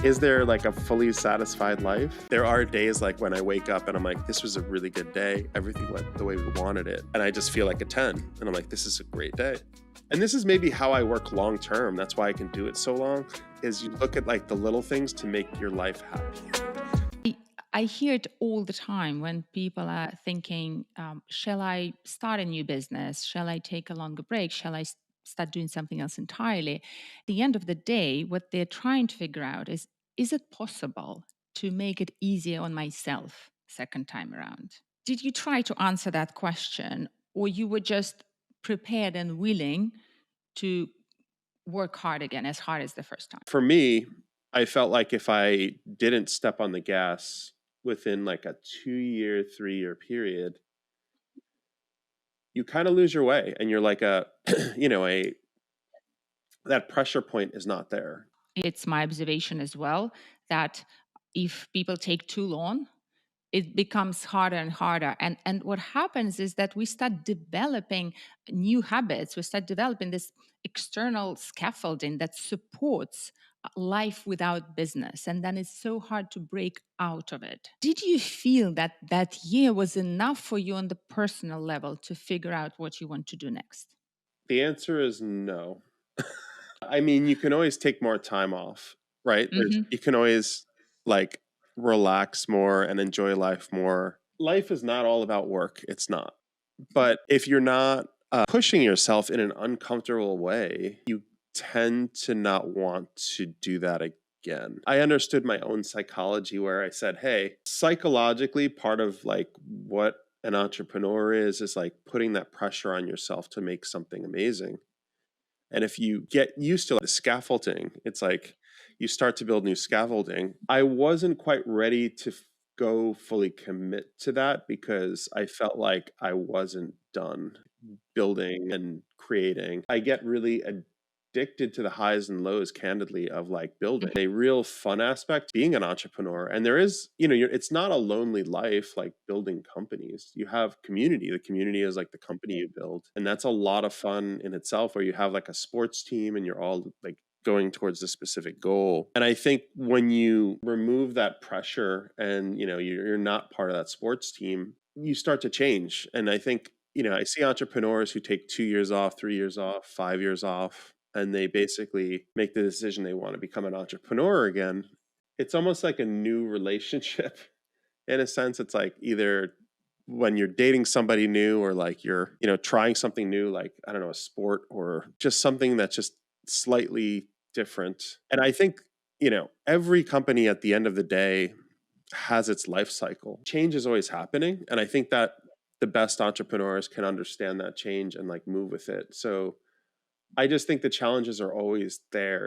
Is there like a fully satisfied life? There are days like when I wake up and I'm like, this was a really good day. Everything went the way we wanted it. And I just feel like a 10. And I'm like, this is a great day. And this is maybe how I work long term. That's why I can do it so long, is you look at like the little things to make your life happy. I hear it all the time when people are thinking, shall I start a new business? Shall I take a longer break? Shall I start doing something else entirely? At the end of the day, what they're trying to figure out is it possible to make it easier on myself second time around? Did you try to answer that question, or you were just prepared and willing to work hard again, as hard as the first time? For me, I felt like if I didn't step on the gas within like a 2-year, 3-year period, you kind of lose your way, and you're like that pressure point is not there. It's my observation as well that if people take too long, it becomes harder and harder. And what happens is that we start developing new habits. We start developing this external scaffolding that supports life without business. And then it's so hard to break out of it. Did you feel that that year was enough for you on the personal level to figure out what you want to do next? The answer is no. I mean, you can always take more time off, right? You can always like relax more and enjoy life more. Life is not all about work. It's not. But if you're not pushing yourself in an uncomfortable way, you tend to not want to do that again. I understood my own psychology where I said, hey, psychologically, part of like what an entrepreneur is like putting that pressure on yourself to make something amazing. And if you get used to the scaffolding, it's like you start to build new scaffolding. I wasn't quite ready to go fully commit to that because I felt like I wasn't done building and creating. I get really addicted to the highs and lows, candidly, of like building a real fun aspect being an entrepreneur. And there is, it's not a lonely life like building companies. You have community. The community is like the company you build, and that's a lot of fun in itself, where you have like a sports team and you're all like going towards a specific goal. And I think when you remove that pressure and you're not part of that sports team, you start to change. And I think I see entrepreneurs who take 2 years off, 3 years off, 5 years off, and they basically make the decision they want to become an entrepreneur again. It's almost like a new relationship. In a sense, it's like either when you're dating somebody new, or like you're, trying something new, like, I don't know, a sport or just something that's just slightly different. And I think, every company at the end of the day has its life cycle. Change is always happening. And I think that the best entrepreneurs can understand that change and like move with it. So I just think the challenges are always there.